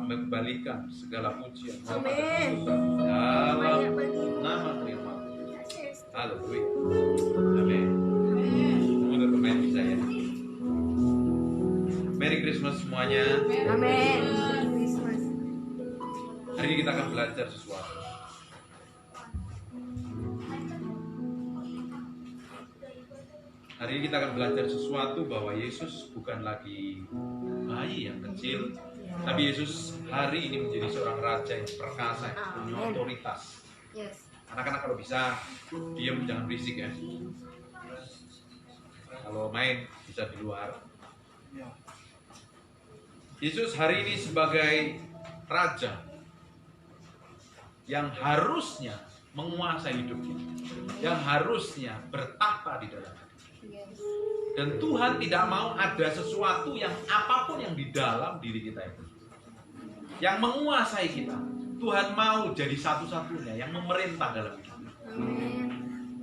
mengembalikan segala pujian dalam nama firman. Haleluya. Amin. Untuk pemain bisa ya. Merry Christmas semuanya. Amin. Hari ini kita akan belajar sesuatu. Hari ini kita akan belajar sesuatu bahwa Yesus bukan lagi bayi yang kecil, tapi Yesus hari ini menjadi seorang raja yang perkasa, yang punya otoritas. Anak-anak kalau bisa diam, jangan berisik ya. Kalau main bisa di luar. Yesus hari ini sebagai raja yang harusnya menguasai hidupnya, yang harusnya bertahta di dalam hati. Dan Tuhan tidak mau ada sesuatu yang apapun yang di dalam diri kita itu yang menguasai kita. Tuhan mau jadi satu-satunya yang memerintah dalam hidup.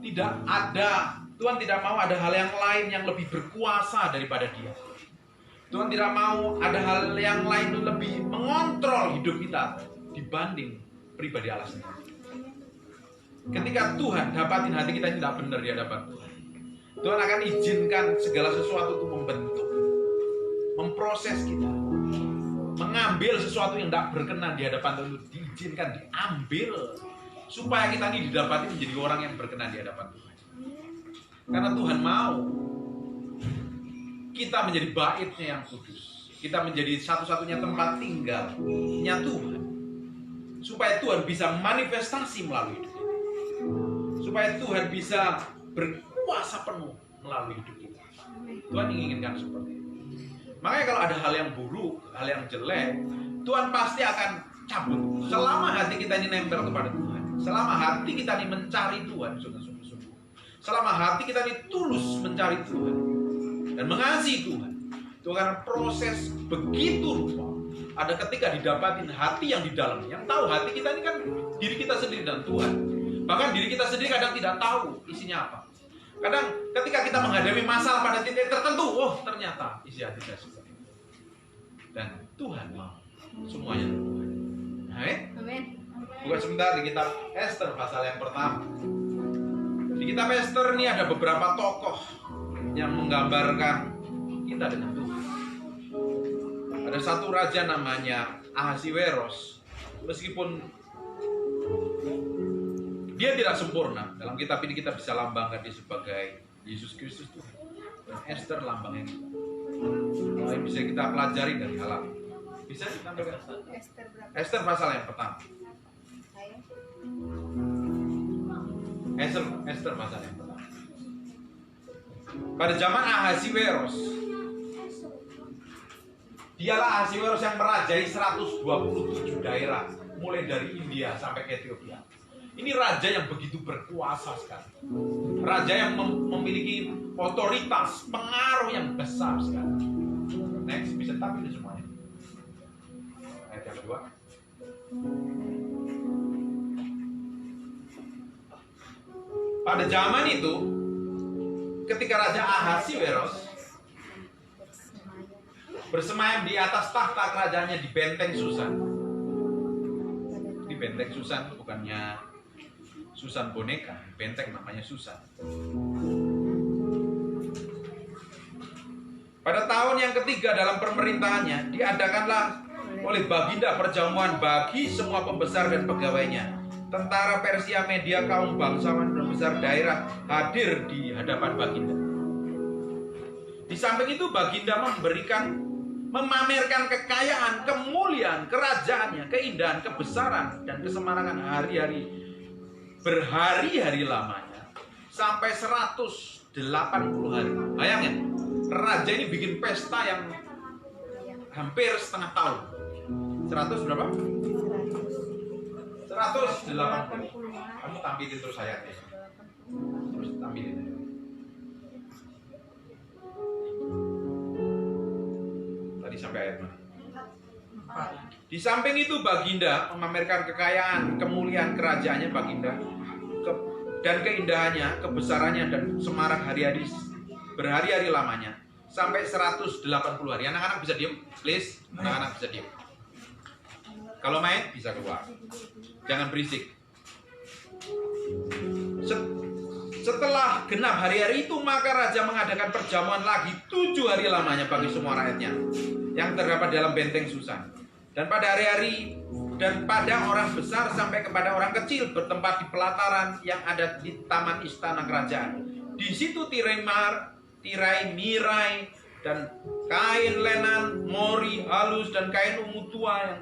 Tidak ada, Tuhan tidak mau ada hal yang lain yang lebih berkuasa daripada Dia. Tuhan tidak mau ada hal yang lain lebih mengontrol hidup kita dibanding pribadi Allah sendiri. Ketika Tuhan dapatin hati kita tidak benar di hadapan Tuhan, Tuhan akan izinkan segala sesuatu itu membentuk, memproses kita, mengambil sesuatu yang tidak berkenan di hadapan Tuhan, diizinkan diambil supaya kita ini didapati menjadi orang yang berkenan di hadapan Tuhan. Karena Tuhan mau kita menjadi baitnya yang kudus, kita menjadi satu-satunya tempat tinggalnya Tuhan, supaya Tuhan bisa manifestasi melalui hidup kita, supaya Tuhan bisa berkuasa penuh melalui hidup kita. Tuhan inginkan seperti itu. Makanya kalau ada hal yang buruk, hal yang jelek, Tuhan pasti akan cabut. Selama hati kita ini nempel kepada Tuhan, selama hati kita ini mencari Tuhan sungguh-sungguh, selama hati kita ini tulus mencari Tuhan dan mengasihi Tuhan, itu akan proses begitu rupa. Ada ketika didapatin hati yang di dalamnya, yang tahu hati kita ini kan diri kita sendiri dan Tuhan. Bahkan diri kita sendiri kadang tidak tahu isinya apa. Kadang ketika kita menghadapi masalah pada titik tertentu, oh ternyata isi hati saya seperti itu. Dan Tuhan mau semuanya Tuhan. Amin. Buka sebentar di kitab Esther pasal yang pertama. Di kitab Esther ini ada beberapa tokoh yang menggambarkan kita dengan Tuhan. Ada satu raja namanya Ahasiweros. Meskipun dia tidak sempurna, dalam kitab ini kita bisa lambangkan dia sebagai Yesus Kristus Tuhan. Dan Esther lambangnya kita. Yang bisa kita pelajari dari hal ini. Bisa ditampilkan? Esther pasal yang pertama. Esther pasal yang pertama. Pada zaman Ahasiweros, dialah Ahasiweros yang merajai 127 daerah, mulai dari India sampai ke Ethiopia. Ini raja yang begitu berkuasa sekali. Raja yang memiliki otoritas, pengaruh yang besar sekali. Next, bisa tampil semuanya. Ayat yang kedua. Pada zaman itu, ketika Raja Ahasiweros bersemayam di atas tahta kerajaannya di benteng Susan. Di benteng Susan, bukannya Susan boneka, benteng namanya Susan. Pada tahun yang ketiga dalam pemerintahannya, diadakanlah oleh Baginda perjamuan bagi semua pembesar dan pegawainya. Tentara Persia, media, kaum bangsawan dan besar daerah hadir di hadapan Baginda. Di samping itu Baginda memamerkan kekayaan, kemuliaan, kerajaannya, keindahan, kebesaran, dan kesemarangan berhari-hari lamanya sampai 180 hari. Bayangin, raja ini bikin pesta yang hampir setengah tahun. 100 berapa? 180. Kamu tampilin terus ayatnya. Terus tampilin. Tadi sampai ayat mana? Di samping itu Baginda memamerkan kekayaan, kemuliaan kerajaannya Baginda dan keindahannya, kebesarannya dan semarak hari-hari berhari-hari lamanya sampai 180 hari. Anak-anak bisa diam, please. Anak-anak bisa diam. Kalau main bisa keluar. Jangan berisik. Setelah genap hari-hari itu, maka raja mengadakan perjamuan lagi 7 hari lamanya bagi semua rakyatnya yang terdapat dalam benteng Susan. Dan pada hari-hari dan pada orang besar sampai kepada orang kecil bertempat di pelataran yang ada di taman istana kerajaan. Di situ tirai, mirai, dan kain lenan, mori halus, dan kain ungu tua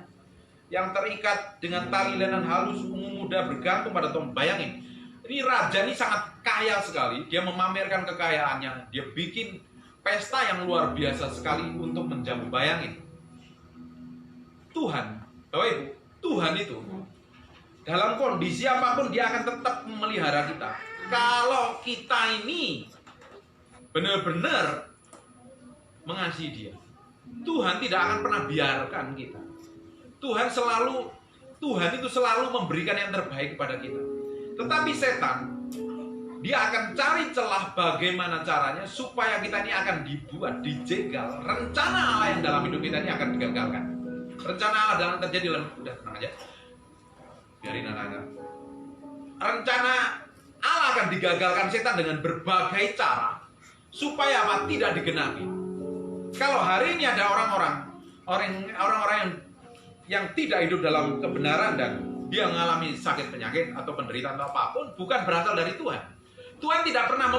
yang terikat dengan tali lenan halus ungu muda bergantung pada tombak. Bayangin, ini raja ini sangat kaya sekali. Dia memamerkan kekayaannya. Dia bikin pesta yang luar biasa sekali untuk menjamu. Bayangin, Tuhan, Bapak Ibu, Tuhan itu dalam kondisi apapun dia akan tetap memelihara kita. Kalau kita ini benar-benar mengasihi dia, Tuhan tidak akan pernah biarkan kita. Tuhan itu selalu memberikan yang terbaik kepada kita. Tetapi setan, dia akan cari celah bagaimana caranya supaya kita ini akan dibuat, dijegal. Rencana Allah yang dalam hidup kita ini akan digagalkan. Rencana Allah dalam terjadi dalam, udah tenang aja, biarin anak-anak. Rencana Allah akan digagalkan setan dengan berbagai cara supaya apa? Tidak digenapi. Kalau hari ini ada orang-orang yang tidak hidup dalam kebenaran dan dia mengalami sakit penyakit atau penderitaan atau apapun, bukan berasal dari Tuhan. Tuhan tidak pernah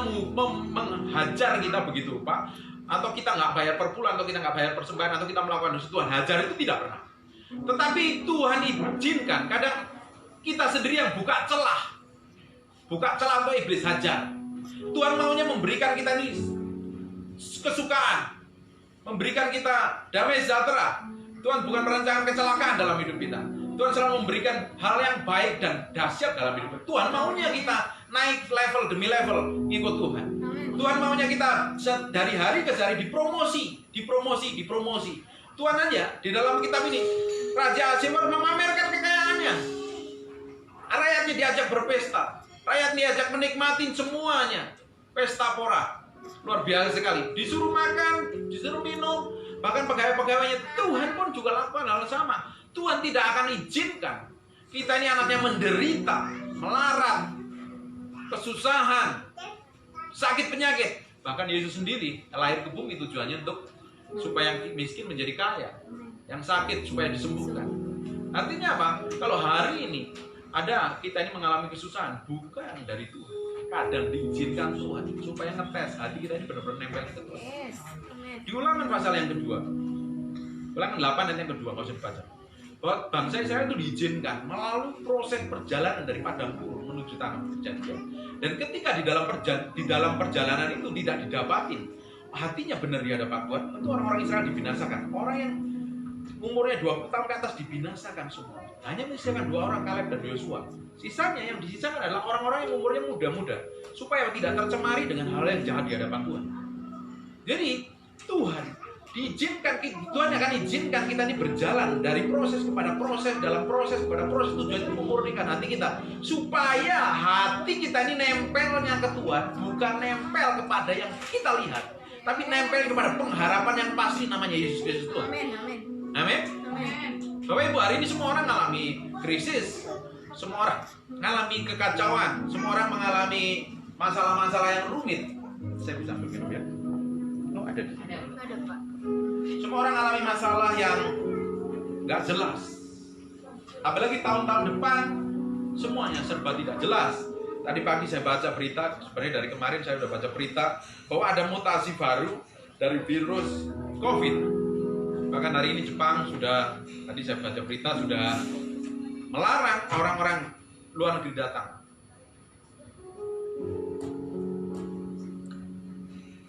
menghajar kita begitu, Pak. Atau kita nggak bayar per bulan, atau kita nggak bayar persembahan, atau kita melakukan dosa. Tuhan hajar itu tidak pernah. Tetapi Tuhan izinkan, kadang kita sendiri yang buka celah untuk iblis hajar. Tuhan maunya memberikan kita ini kesukaan, memberikan kita damai sejahtera. Tuhan bukan merancangkan kecelakaan dalam hidup kita. Tuhan selalu memberikan hal yang baik dan dahsyat dalam hidup kita. Tuhan maunya kita naik level demi level ikut Tuhan. Tuhan maunya kita dari hari ke hari dipromosi. Tuhan aja di dalam kitab ini, Raja Ahasverus memamerkan kekayaannya. Rakyatnya diajak berpesta, rakyat diajak menikmati semuanya. Pesta pora, luar biasa sekali. Disuruh makan, disuruh minum, bahkan pegawai-pegawainya. Tuhan pun juga lakukan hal sama. Tuhan tidak akan izinkan kita ini anaknya menderita, melarat, kesusahan, sakit penyakit. Bahkan Yesus sendiri lahir ke bumi tujuannya untuk supaya yang miskin menjadi kaya, yang sakit supaya disembuhkan. Artinya apa? Kalau hari ini ada kita ini mengalami kesusahan, bukan dari Tuhan. Kadang diizinkan Tuhan supaya ngetes hati kita ini benar-benar nempel ke Tuhan. Di Ulangan pasal yang kedua, Ulangan 8 dan yang kedua, kalau saya baca, bahwa bangsa Israel itu diizinkan melalui proses perjalanan dari padang gurun menuju tanah perjanjian. Dan ketika di dalam perjalanan itu tidak didapatin hatinya benar di hadapan Tuhan, itu orang-orang Israel dibinasakan. Orang yang umurnya 20 tahun ke atas dibinasakan semua. Hanya menyisakan 2 orang, Kaleb dan Yosua. Sisanya yang disisakan adalah orang-orang yang umurnya muda-muda, supaya tidak tercemari dengan hal yang jahat di hadapan Tuhan. Jadi Tuhan akan izinkan kita ini berjalan dari proses kepada proses, dalam proses kepada proses, tujuan itu memurnikan hati kita, supaya hati kita ini nempelnya ke Tuhan, bukan nempel kepada yang kita lihat, tapi nempel kepada pengharapan yang pasti, namanya Yesus Kristus Tuhan. Amin. Bapak Ibu, hari ini semua orang mengalami krisis, semua orang mengalami kekacauan, semua orang mengalami masalah-masalah yang rumit. Saya bisa ambil minum ya? Oh, ada di sini. Ada, Pak. Semua orang mengalami masalah yang nggak jelas. Apalagi tahun-tahun depan, semuanya serba tidak jelas. Tadi pagi saya baca berita, sebenarnya dari kemarin saya sudah baca berita bahwa ada mutasi baru dari virus COVID. Bahkan hari ini Jepang sudah, tadi saya baca berita, sudah melarang orang-orang luar negeri datang.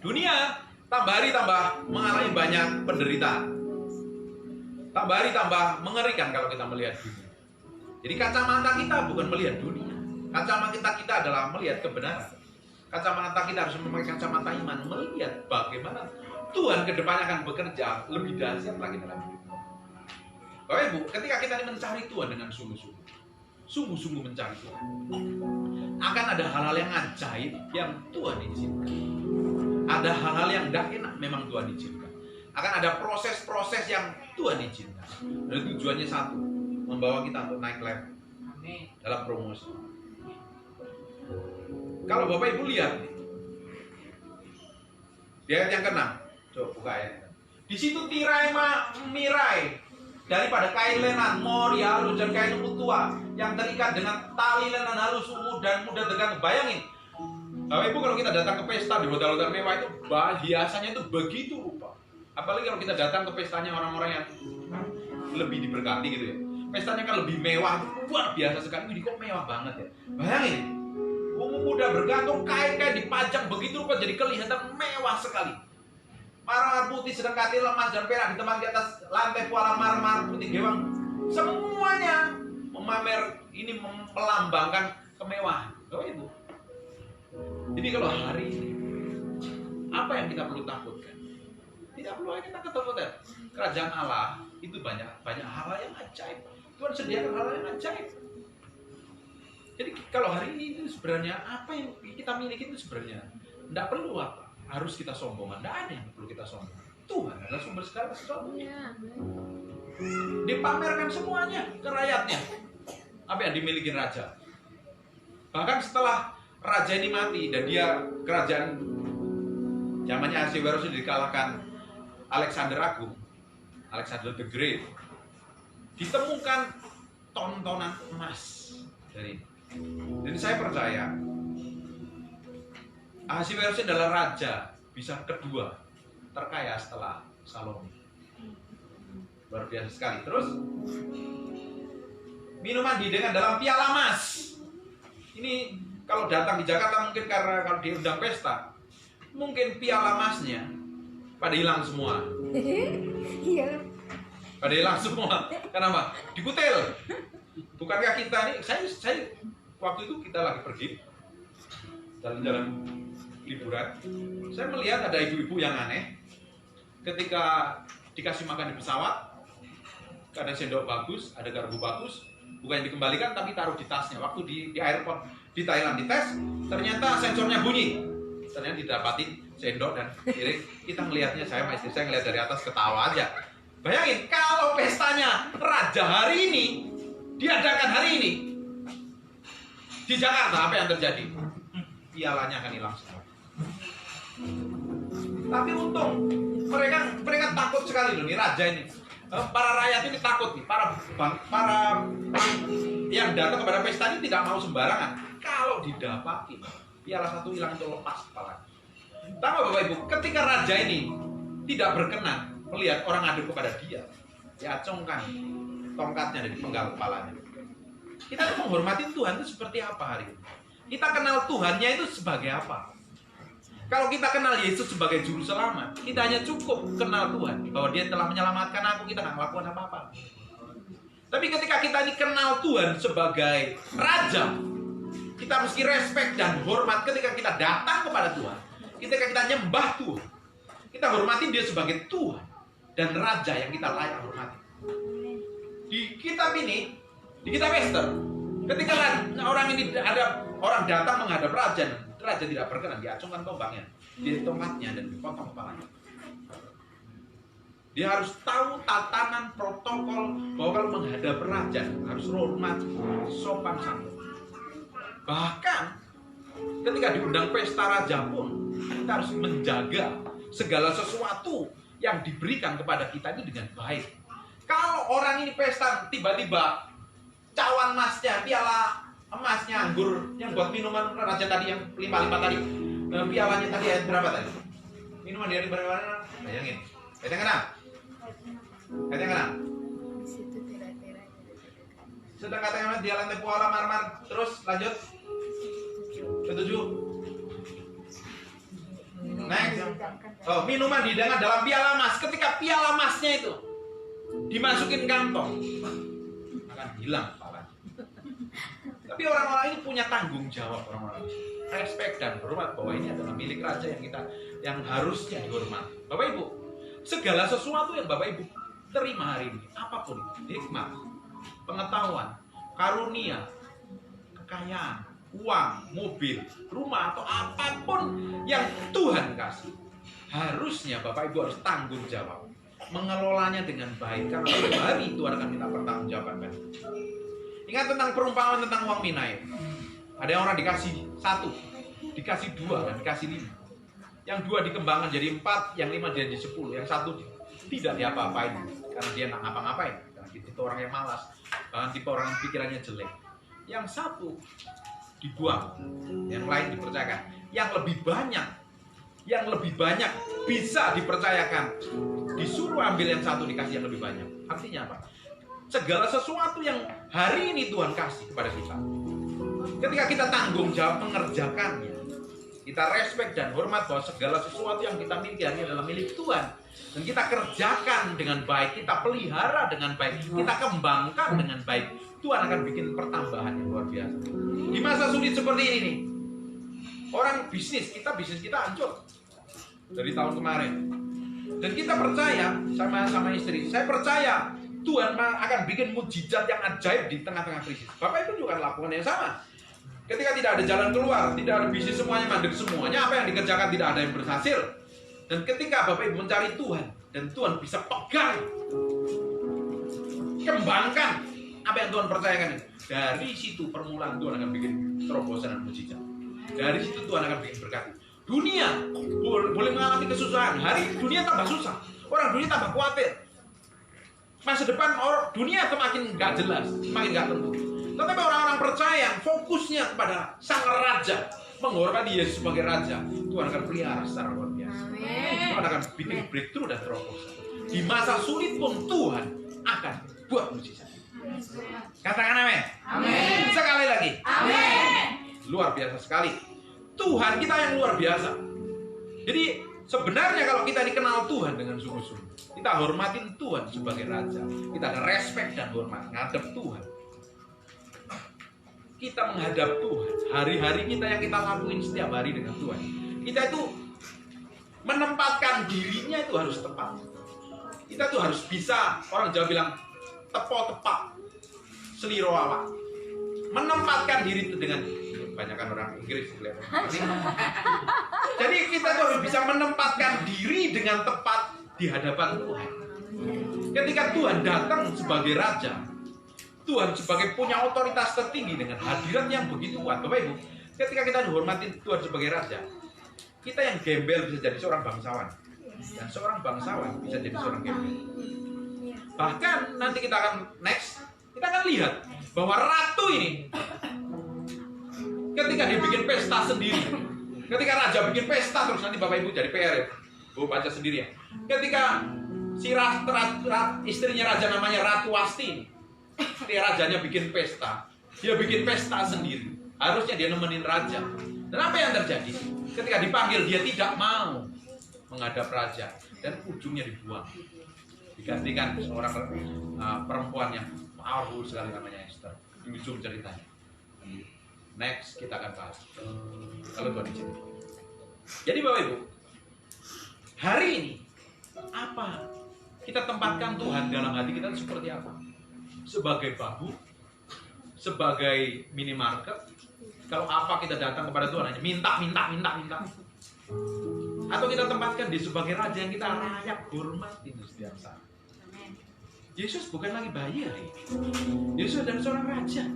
Dunia tambah hari tambah mengalami banyak penderitaan. Tambah hari tambah mengerikan kalau kita melihat dunia. Jadi kacamata kita bukan melihat dunia. Kacamata kita adalah melihat kebenaran. Kacamata kita harus memakai kacamata iman, melihat bagaimana Tuhan ke depannya akan bekerja lebih dahsyat lagi dalam hidup. Bapak Ibu, ketika kita ini mencari Tuhan dengan sungguh-sungguh mencari Tuhan, akan ada hal-hal yang ajaib yang Tuhan izinkan. Ada hal-hal yang tidak enak memang Tuhan izinkan. Akan ada proses-proses yang Tuhan izinkan. Dan tujuannya satu, membawa kita untuk naik level dalam promosi. Kalau Bapak Ibu lihat nih, di ayat yang ke-6, coba buka ayat. Di situ tirai mirai daripada kain lenan, mori halus dan kain lumut tua yang terikat dengan tali lenan halus ungu dan mudah tergantung. Bayangin, Bapak Ibu kalau kita datang ke pesta di hotel-hotel mewah itu hiasannya itu begitu rupa. Apalagi kalau kita datang ke pestanya orang-orang yang lebih diberkati gitu ya. Pestanya kan lebih mewah, luar biasa sekali. Ini kok mewah banget ya. Bayangin, ungu muda bergantung, kain-kain dipajang begitu rupa, jadi kelihatan mewah sekali. Marmer putih sedang katil emas dan perak diteman di atas lantai puala marmer putih gewang. Semuanya ini melambangkan kemewahan. Bapak Ibu. Jadi kalau hari ini, apa yang kita perlu takutkan? Tidak perlu kita ketakutan. Kerajaan Allah itu banyak hal yang ajaib. Tuhan sediakan hal yang ajaib. Jadi kalau hari ini itu sebenarnya apa yang kita miliki itu sebenarnya tidak perlu apa harus kita sombongan. Tidak ada yang perlu kita sombong. Tuhan adalah sumber segala sesuatunya. Dipamerkan semuanya ke rakyatnya. Apa yang dimiliki raja. Bahkan setelah raja ini mati dan dia kerajaan zamannya Ahasiweros dikalahkan Alexander Agung, Alexander the Great, ditemukan tontonan emas dari ini. Dan saya percaya Ahasiweros adalah raja bisa kedua terkaya setelah Salomo. Luar biasa sekali. Terus minuman hidangan dalam piala emas. Ini kalau datang di Jakarta mungkin karena kalau diundang pesta, mungkin piala emasnya pada hilang semua. Iya. Pada hilang semua. Kenapa? Dikutil. Bukankah kita nih? Saya waktu itu kita lagi pergi jalan-jalan liburan. Saya melihat ada ibu-ibu yang aneh. Ketika dikasih makan di pesawat, ada sendok bagus, ada garpu bagus, bukan dikembalikan tapi taruh di tasnya. Waktu di airport di Thailand dites, ternyata sensornya bunyi. Ternyata didapatin sendok dan piring. Kita melihatnya, saya sama istri saya ngeliat dari atas ketawa aja. Bayangin kalau pestanya raja hari ini diadakan hari ini di Jakarta, apa yang terjadi? Pialanya akan hilang semua. Tapi untung mereka takut sekali loh nih raja ini. Para rakyat ini takut nih, para yang datang kepada pesta ini tidak mau sembarangan. Kalau didapati piala satu hilang itu lepas kepala. Tahu Bapak Ibu, ketika raja ini tidak berkenan melihat orang adu kepada dia, diacungkan tongkatnya dari penggal kepalanya. Kita menghormati Tuhan itu seperti apa hari ini? Kita kenal Tuhannya itu sebagai apa? Kalau kita kenal Yesus sebagai juru selamat, kita hanya cukup kenal Tuhan bahwa Dia telah menyelamatkan aku, kita nggak melakukan apa-apa. Tapi ketika kita ini kenal Tuhan sebagai Raja, kita mesti respect dan hormat ketika kita datang kepada Tuhan. Ketika kita nyembah Tuhan, kita hormati Dia sebagai Tuhan dan Raja yang kita layak hormati. Di kitab ini, di kitab Ester, ketika orang ini ada orang datang menghadap raja tidak berkenan, diacungkan tombaknya, di tongkatnya dan dipotong kepalanya. Dia harus tahu tatanan protokol bahwa kalau menghadap raja harus hormat, sopan santun. Bahkan ketika diundang pesta raja pun kita harus menjaga segala sesuatu yang diberikan kepada kita ini dengan baik. Kalau orang ini pesta tiba-tiba cawan emasnya, piala emasnya, anggur yang buat minuman raja tadi yang 5 tadi, pialanya tadi yang berapa tadi? Minuman dari berapa? Bayangin. Ayat yang ke-6. Ayat yang ke-6. Sedang katanya dia lantai puala marmer. Terus lanjut. Ke-7. Next. Oh, minuman hidangan dalam piala emas. Ketika piala emasnya itu dimasukin kantong, akan hilang kepalanya. Tapi orang-orang ini punya tanggung jawab, orang-orang ini respect dan hormat bahwa ini adalah milik raja yang harusnya dihormati. Bapak Ibu, segala sesuatu yang Bapak Ibu terima hari ini, apapun itu, hikmat, pengetahuan, karunia, kekayaan, uang, mobil, rumah atau apapun yang Tuhan kasih, harusnya Bapak Ibu harus tanggung jawab mengelolanya dengan baik, karena suatu hari Tuhan akan minta pertanggungjawaban. Ingat tentang perumpamaan tentang uang Minai. Ada yang orang dikasih 1, dikasih 2, dan dikasih 5. Yang 2 dikembangkan jadi 4, yang 5 jadi 10, yang 1 tidak diapa-apain karena dia nggak ngapa-ngapain. Karena itu orang yang malas, bahkan tipe orang yang pikirannya jelek. Yang 1 dibuang, yang lain dipercayakan. Yang lebih banyak bisa dipercayakan, disuruh ambil yang 1, dikasih yang lebih banyak. Artinya apa? Segala sesuatu yang hari ini Tuhan kasih kepada kita, ketika kita tanggung jawab mengerjakannya, kita respect dan hormat bahwa segala sesuatu yang kita miliki hari ini adalah milik Tuhan, dan kita kerjakan dengan baik, kita pelihara dengan baik, kita kembangkan dengan baik, Tuhan akan bikin pertambahan yang luar biasa. Di masa sulit seperti ini nih, orang bisnis kita hancur dari tahun kemarin, dan kita percaya sama istri, saya percaya Tuhan akan bikin mujizat yang ajaib di tengah-tengah krisis. Bapak Ibu juga lakukan yang sama. Ketika tidak ada jalan keluar, tidak ada bisnis, semuanya mandek semuanya, apa yang dikerjakan tidak ada yang berhasil. Dan ketika Bapak Ibu mencari Tuhan, dan Tuhan bisa pegang, kembangkan apa yang Tuhan percayakan, dari situ permulaan Tuhan akan bikin terobosan dan mujizat. Dari situ Tuhan akan bikin berkat. Dunia boleh mengalami kesusahan. Hari ini dunia tambah susah, orang dunia tambah khawatir. Masa depan orang dunia semakin nggak jelas, semakin nggak tentu. Tetapi orang-orang percaya fokusnya kepada Sang Raja, menghormati Yesus sebagai Raja, Tuhan akan pelihara secara luar biasa. Tuhan akan bikin breakthrough dan terobosan. Di masa sulit pun Tuhan akan buat mujizat. Katakan amin. Amin. Sekali lagi. Amin. Luar biasa sekali. Tuhan kita yang luar biasa. Jadi sebenarnya kalau kita dikenal Tuhan dengan sungguh-sungguh, kita hormatin Tuhan sebagai Raja, kita ada respect dan hormat menghadap Tuhan, kita menghadap Tuhan, hari-hari kita yang kita lakuin setiap hari dengan Tuhan, kita itu menempatkan dirinya itu harus tepat. Kita tuh harus bisa, orang Jawa bilang tepo-tepak, seliro awak, menempatkan diri itu dengan, kebanyakan orang Inggris. Jadi kita tuh harus bisa menempatkan diri dengan tepat di hadapan Tuhan. Ketika Tuhan datang sebagai Raja, Tuhan sebagai punya otoritas tertinggi dengan hadirat yang begitu kuat. Bapak Ibu, ketika kita hormatin Tuhan sebagai Raja, kita yang gembel bisa jadi seorang bangsawan, dan seorang bangsawan bisa jadi seorang gembel. Bahkan nanti kita akan kita akan lihat bahwa ratu ini, ketika dia bikin pesta sendiri, ketika raja bikin pesta terus, nanti Bapak Ibu jadi PR ya, Bu baca sendiri ya. Ketika si istrinya raja namanya Ratu Wasti, dia rajanya bikin pesta, dia bikin pesta sendiri. Harusnya dia nemenin raja. Dan apa yang terjadi? Ketika dipanggil dia tidak mau menghadap raja, dan ujungnya dibuang. Digantikan seorang perempuan yang powerful sekali namanya Esther. Di ujung ceritanya. Next kita akan bahas. Kalau Tuhan izin. Jadi Bapak Ibu, hari ini apa kita tempatkan Tuhan dalam hati kita seperti apa? Sebagai babu, sebagai minimarket. Kalau apa kita datang kepada Tuhan hanya minta. Atau kita tempatkan dia sebagai raja yang kita layak hormati setiap saat. Yesus bukan lagi bayi hari ini. Yesus adalah seorang raja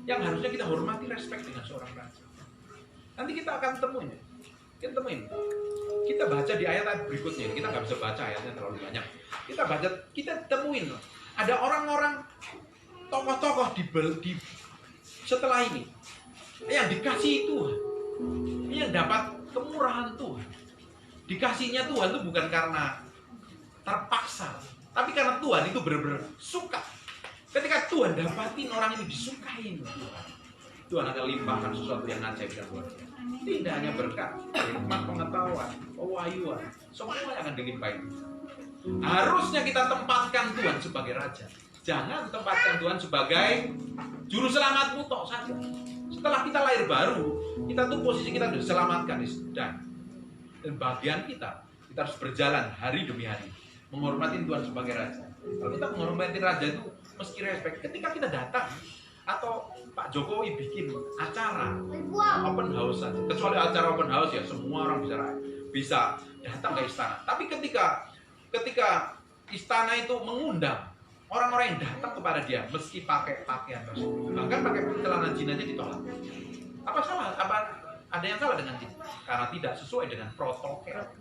yang harusnya kita hormati, respect dengan seorang raja. Nanti kita akan temuin. Kita baca di ayat-ayat berikutnya. Kita nggak bisa baca ayatnya terlalu banyak. Kita temuin. Ada orang-orang tokoh-tokoh di setelah ini yang dikasihi Tuhan, yang dapat kemurahan Tuhan. Dikasihnya Tuhan itu bukan karena terpaksa, tapi karena Tuhan itu benar-benar suka. Ketika Tuhan dapatin orang ini disukain Tuhan akan limpahkan sesuatu yang ajaib dan luar biasa. Tidak hanya berkat, hikmat, pengetahuan, pewahyuan, semuanya akan dilimpahin. Harusnya kita tempatkan Tuhan sebagai Raja. Jangan tempatkan Tuhan sebagai juru selamatmu tok saja. Setelah kita lahir baru, kita tuh posisi kita sudah diselamatkan, dan bagian kita harus berjalan hari demi hari menghormati Tuhan sebagai Raja. Kalau kita menghormati Raja itu mesti respect. Ketika kita datang atau Pak Jokowi bikin acara open house saja, kecuali acara open house ya semua orang bisa datang ke istana. Tapi ketika istana itu mengundang orang-orang yang datang kepada dia meski pakai pakaian tersebut, bahkan pakai celana jin aja ditolak. Apa salah? Apa ada yang salah dengan jin? Karena tidak sesuai dengan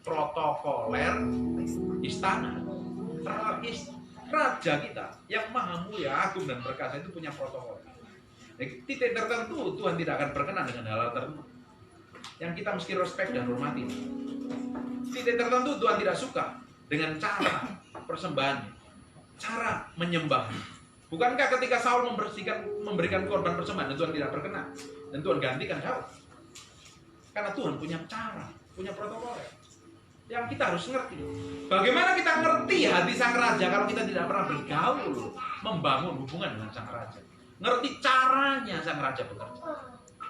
protokoler istana. Raja kita yang maha mulia, agung dan perkasa itu punya protokol. Di titik tertentu Tuhan tidak akan berkenan dengan hal-hal tertentu yang kita mesti respect dan hormati. Titik tertentu Tuhan tidak suka dengan cara persembahannya, cara menyembah. Bukankah ketika Saul memberikan korban persembahan dan Tuhan tidak berkenan, dan Tuhan gantikan Daud? Karena Tuhan punya cara, punya protokol yang kita harus ngerti. Bagaimana kita ngerti hati sang raja kalau kita tidak pernah bergaul, membangun hubungan dengan sang raja, ngerti caranya sang raja bekerja.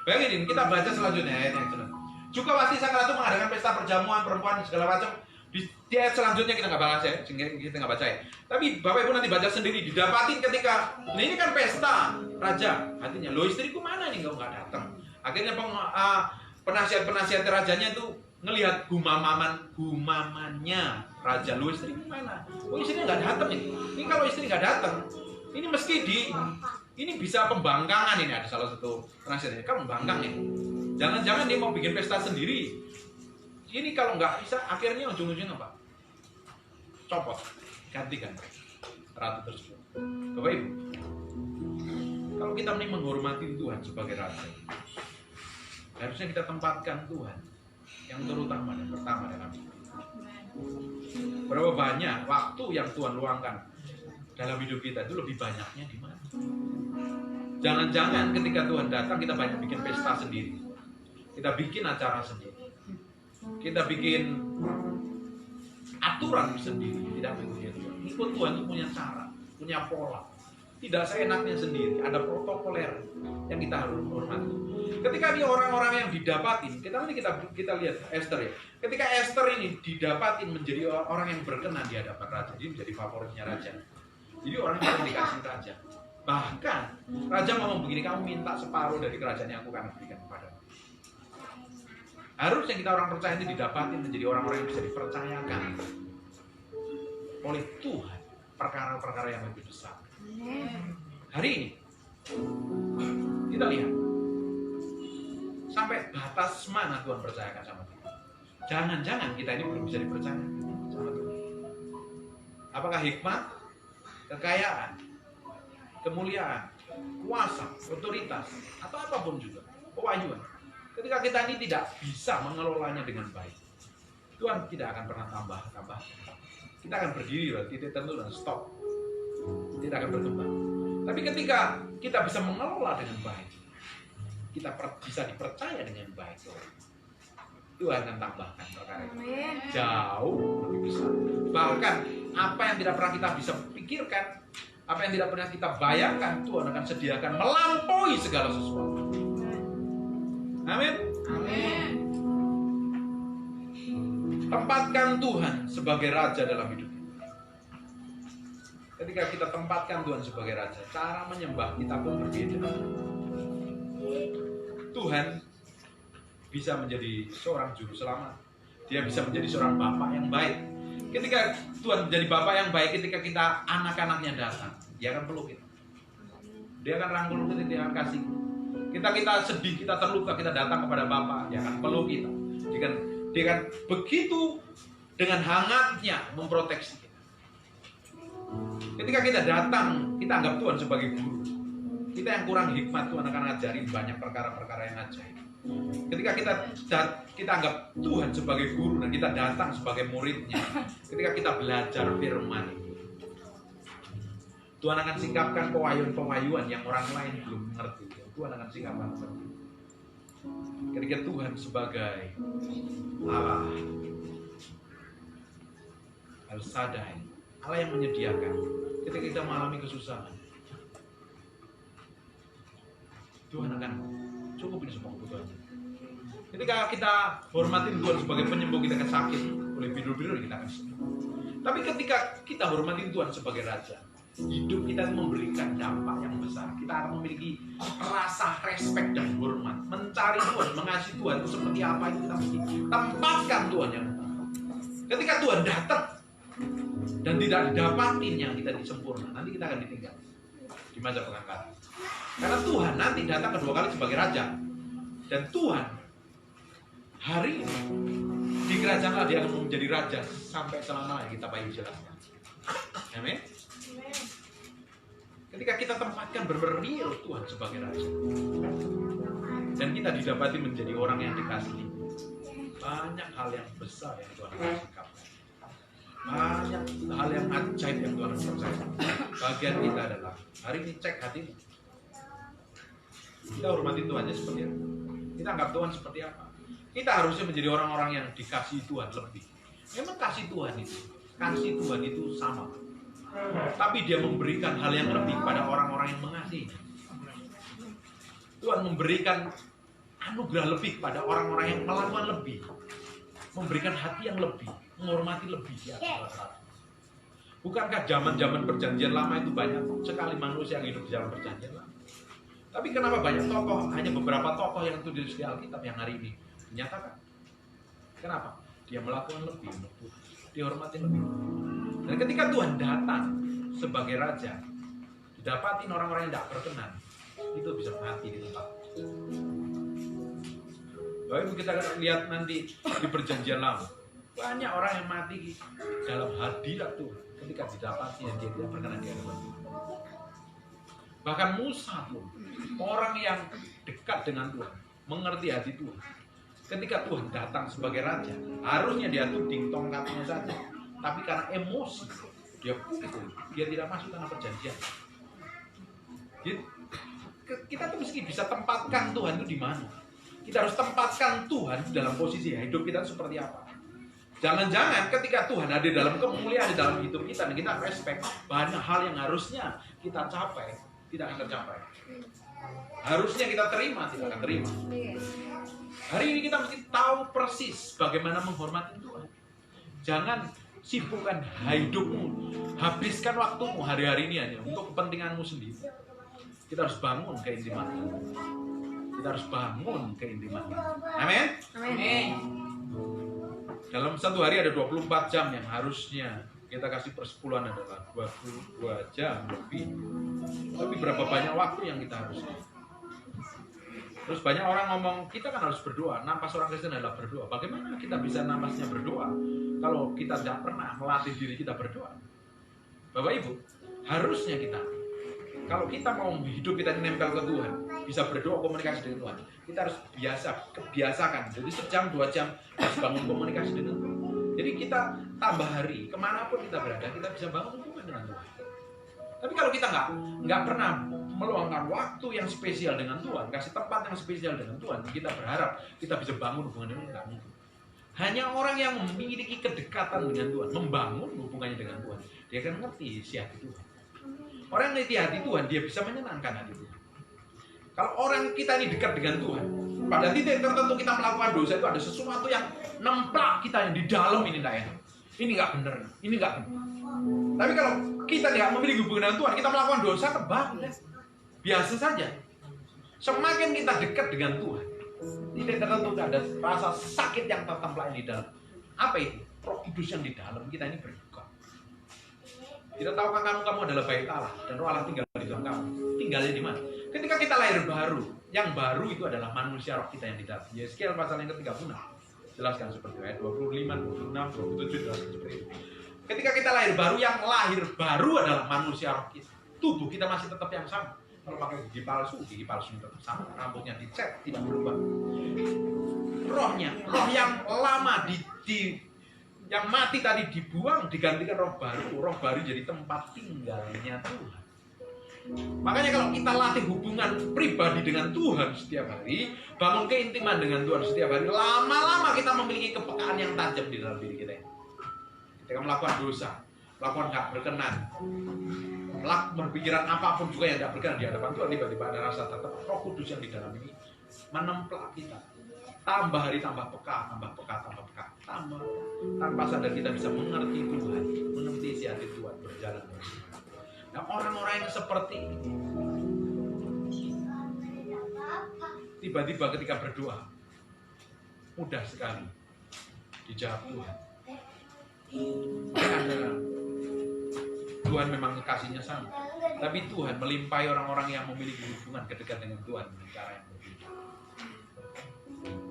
Bayangin, kita baca selanjutnya ayat yang jelas. Juga pasti sang ratu mengadakan pesta perjamuan perempuan segala macam. Di ayat selanjutnya kita nggak baca ya, sehingga kita nggak baca ya. Tapi Bapak Ibu nanti baca sendiri, didapatin ketika ini kan pesta raja, artinya lo istriku mana nih nggak datang. Akhirnya penasihat rajanya itu ngelihat gumamannya raja, lo istriku mana? Oh istrinya nggak datang ini. Ini kalau istri nggak datang, ini meski ini bisa pembangkangan ini, ada salah satu penasihatnya, kamu membangkang ya. Jangan-jangan dia mau bikin pesta sendiri. Ini kalau nggak bisa, akhirnya ujung-ujungnya apa? Copot, gantikan ratu tersebut. Bapak Ibu, kalau kita menghormati Tuhan sebagai raja, harusnya kita tempatkan Tuhan yang terutama dan pertama dalam hidup. Berapa banyak waktu yang Tuhan luangkan dalam hidup kita itu lebih banyaknya di mana? Jangan-jangan ketika Tuhan datang kita banyak bikin pesta sendiri, kita bikin acara sendiri, kita bikin aturan sendiri, tidak mengikuti Tuhan. Ikut Tuhan itu punya cara, punya pola. Tidak seenaknya sendiri, ada protokoler yang kita harus hormati. Ketika ini orang-orang yang didapatin, kita lihat Esther ya. Ketika Esther ini didapatin menjadi orang yang berkenan di hadapan raja, dia menjadi favoritnya raja. Jadi orang yang dikasih raja. Bahkan raja ngomong begini, kamu minta separuh dari kerajaan yang aku akan berikan kepadamu. Harusnya kita orang percaya ini didapatin menjadi orang-orang yang bisa dipercayakan oleh Tuhan perkara-perkara yang lebih besar. Hari ini kita lihat sampai batas mana Tuhan percayakan sama kita. Jangan-jangan kita ini belum bisa dipercaya sama Tuhan. Apakah hikmat, kekayaan, kemuliaan, kuasa, otoritas, atau apapun juga, pewahyuan, ketika kita ini tidak bisa mengelolanya dengan baik, Tuhan tidak akan pernah tambah. Kita akan berdiri pada titik tertentu dan stop. Tidak akan berkembang. Tapi ketika kita bisa mengelola dengan baik, kita bisa dipercaya dengan baik, Tuhan akan tambahkan perkara itu jauh lebih besar. Bahkan apa yang tidak pernah kita bisa pikirkan, apa yang tidak pernah kita bayangkan, Tuhan akan sediakan melampaui segala sesuatu. Amin. Amin. Tempatkan Tuhan sebagai raja dalam hidup. Ketika kita tempatkan Tuhan sebagai raja, cara menyembah kita pun berbeda. Tuhan bisa menjadi seorang juru selamat. Dia bisa menjadi seorang bapak yang baik. Ketika Tuhan menjadi bapak yang baik, ketika kita anak-anaknya datang, dia akan peluk kita. Dia akan rangkul kita, dia akan kasih. Kita sedih, kita terluka, kita datang kepada bapak, dia akan peluk kita. Dia akan begitu dengan hangatnya memproteksi kita. Ketika kita datang, kita anggap Tuhan sebagai guru. Kita yang kurang hikmat, Tuhan akan ngajarin banyak perkara-perkara yang ajaib. Ketika kita anggap Tuhan sebagai guru dan kita datang sebagai muridnya, ketika kita belajar firman, Tuhan akan singkapkan pewahyuan yang orang lain belum mengerti. Tuhan akan singkapkan seperti itu. Ketika Tuhan sebagai Allah Al-Shaddai, Allah yang menyediakan ketika kita mengalami kesusahan, Tuhan akan cukupin semua kebutuhan. Ketika kita hormatin Tuhan sebagai penyembuh, kita akan sakit, oleh bidur-bidur kita akan sembuh. Tapi ketika kita hormatin Tuhan sebagai raja, hidup kita memberikan dampak yang besar. Kita akan memiliki rasa respect dan hormat, mencari Tuhan, mengasihi Tuhan itu seperti apa, itu kita mesti tempatkan Tuhan yang utama. Ketika Tuhan datang, dan tidak didapatin yang kita disempurna, nanti kita akan ditinggal di masa pengangkatan. Karena Tuhan nanti datang kedua kali sebagai Raja. Dan Tuhan hari ini di kerajaan Allah dia akan menjadi Raja sampai selama-lamanya, kita pahami jelaskan. Amin. Ketika kita tempatkan benar-benar real Tuhan sebagai Raja, dan kita didapati menjadi orang yang dikasihi, banyak hal yang besar yang Tuhan kasihkan, banyak hal yang ajaib yang Tuhan percayakan. Bagian kita adalah hari ini cek hatimu. Kita hormati Tuhannya seperti apa? Kita anggap Tuhan seperti apa? Kita harusnya menjadi orang-orang yang dikasihi Tuhan lebih. Memang kasih Tuhan itu sama. Tapi dia memberikan hal yang lebih pada orang-orang yang mengasihi. Tuhan memberikan anugerah lebih pada orang-orang yang melakukan lebih, memberikan hati yang lebih, menghormati lebih di atas rata-rata. Bukankah zaman-zaman perjanjian lama itu banyak sekali manusia yang hidup di zaman perjanjian lama? Tapi kenapa banyak tokoh, hanya beberapa tokoh yang tulis di Alkitab yang hari ini dinyatakan? Kenapa? Dia melakukan lebih untuk Tuhan, dihormati lebih. Dan ketika Tuhan datang sebagai Raja, didapatin orang-orang yang tidak berkenan, itu bisa mati di tempat. Bapak Ibu, kita lihat nanti di perjanjian lama, banyak orang yang mati dalam hadirat Tuhan ketika didapati yang dia tidak berkenan di hadapan Tuhan. Bahkan Musa pun, orang yang dekat dengan Tuhan, mengerti hati Tuhan, ketika Tuhan datang sebagai Raja, harusnya dia tuding tongkatnya saja, tapi karena emosi dia pukul, dia tidak masuk tanah perjanjian. Jadi, kita tuh mesti bisa tempatkan Tuhan itu di mana. Kita harus tempatkan Tuhan dalam posisi hidup kita seperti apa. Jangan-jangan ketika Tuhan ada dalam kemuliaan di dalam hidup kita dan kita respect, banyak hal yang harusnya kita capai tidak akan tercapai. Harusnya kita terima, tidak akan terima. Hari ini kita mesti tahu persis bagaimana menghormati Tuhan. Jangan sibukkan hidupmu, habiskan waktumu hari-hari ini hanya untuk kepentinganmu sendiri. Kita harus bangun keintiman. Kita harus bangun keintiman. Amin. Amin. Dalam satu hari ada 24 jam yang harusnya kita kasih persepuluhan adalah 22 jam lebih. Tapi berapa banyak waktu yang kita harus. Terus banyak orang ngomong, kita kan harus berdoa. Napas orang Kristen adalah berdoa. Bagaimana kita bisa napasnya berdoa kalau kita tidak pernah melatih diri kita berdoa? Bapak Ibu, harusnya kita, kalau kita mau hidup kita nempel ke Tuhan, bisa berdoa komunikasi dengan Tuhan, kita harus kebiasakan. Jadi sejam 2 jam harus bangun komunikasi dengan Tuhan. Jadi kita tambah hari, kemanapun kita berada, kita bisa bangun hubungan dengan Tuhan. Tapi kalau kita nggak pernah meluangkan waktu yang spesial dengan Tuhan, kasih tempat yang spesial dengan Tuhan, kita berharap kita bisa bangun hubungan dengan Tuhan. Hanya orang yang memiliki kedekatan dengan Tuhan, membangun hubungannya dengan Tuhan, dia akan ngerti isi hati Tuhan. Orang yang ngerti hati Tuhan, dia bisa menyenangkan hati Tuhan. Kalau orang kita ini dekat dengan Tuhan, pada titik tertentu kita melakukan dosa itu ada sesuatu yang nemplak kita yang di dalam ini tidak enak. Ini nggak benar, ini nggak benar. Tapi kalau kita tidak memiliki hubungan dengan Tuhan, kita melakukan dosa bagus, biasa saja. Semakin kita dekat dengan Tuhan, titik tertentu ada rasa sakit yang tertemplak di dalam. Apa itu? Roh Kudus yang di dalam kita ini berduka. Kita tahukah kamu adalah bait Allah dan Roh Allah tinggal di dalam kamu. Tinggalnya di mana? Ketika kita lahir baru, yang baru itu adalah manusia roh kita yang di dalam. Yeskiel pasal yang ke-36 jelaskan seperti itu, ayat 25, 26, 27 jelaskan seperti itu. Ketika kita lahir baru, yang lahir baru adalah manusia roh kita. Tubuh kita masih tetap yang sama. Kalau pakai gigi palsu tetap sama. Rambutnya dicat, tidak berubah. Rohnya, roh yang lama yang mati tadi dibuang, digantikan roh baru. Roh baru jadi tempat tinggalnya Tuhan. Makanya kalau kita latih hubungan pribadi dengan Tuhan setiap hari, bangun keintiman dengan Tuhan setiap hari, lama-lama kita memiliki kepekaan yang tajam di dalam diri kita. Ketika melakukan dosa, melakukan gak berkenan, berpikiran apapun juga yang tidak berkenan di hadapan Tuhan, tiba-tiba ada rasa tetap Roh Kudus yang di dalam ini menemplak kita. Tambah hari tambah peka, tambah tanpa sadar kita bisa mengerti Tuhan, mengerti isi hati Tuhan, berjalan bersama. Nah, orang-orang yang seperti ini tiba-tiba ketika berdoa mudah sekali dijawab Tuhan. Tuhan memang kasihnya sama. Tapi Tuhan melimpahi orang-orang yang memiliki hubungan kedekat dengan Tuhan dengan cara yang berbeda.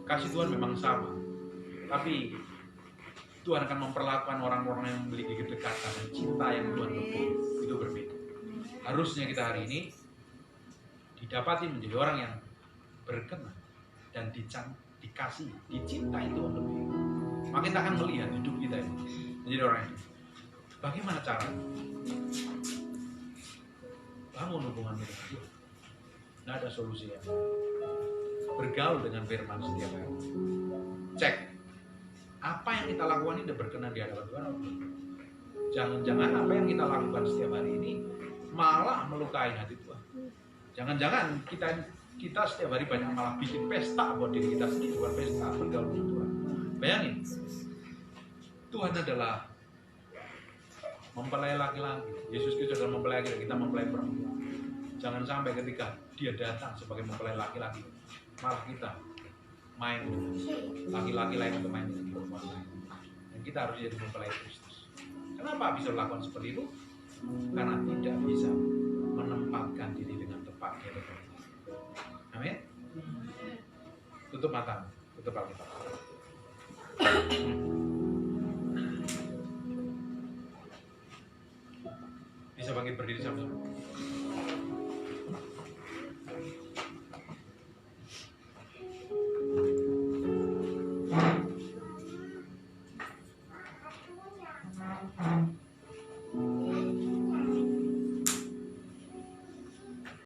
Kasih Tuhan memang sama, tapi Tuhan akan memperlakukan orang-orang yang memiliki kedekatan dan cinta yang Tuhan beri itu berbeda. Harusnya kita hari ini didapati menjadi orang yang berkenan dan dikasih, dicintai Tuhan lebih. Maka kita akan melihat hidup kita ini menjadi orang yang bagaimana cara bangun hubungan dengan Tuhan. Tidak ada solusi yang bergaul dengan firman setiap hari. Cek apa yang kita lakukan ini berkenan di hadapan Tuhan. Jangan-jangan apa yang kita lakukan setiap hari ini malah melukai hati Tuhan. Jangan-jangan kita setiap hari banyak malah bikin pesta buat diri kita sendiri, bukan pesta bergaul dengan Tuhan. Bayangin, Tuhan adalah mempelai laki-laki. Yesus Kristus adalah mempelai laki-laki, kita mempelai perempuan. Jangan sampai ketika dia datang sebagai mempelai laki-laki, malah kita main laki-laki lain untuk main dengan perempuan lain. Dan kita harus jadi mempelai Kristus. Kenapa bisa melakukan seperti itu? Karena tidak bisa menempatkan diri dengan tepat di hadapan Tuhan. Amin. Tutup mata, tutup Alkitab.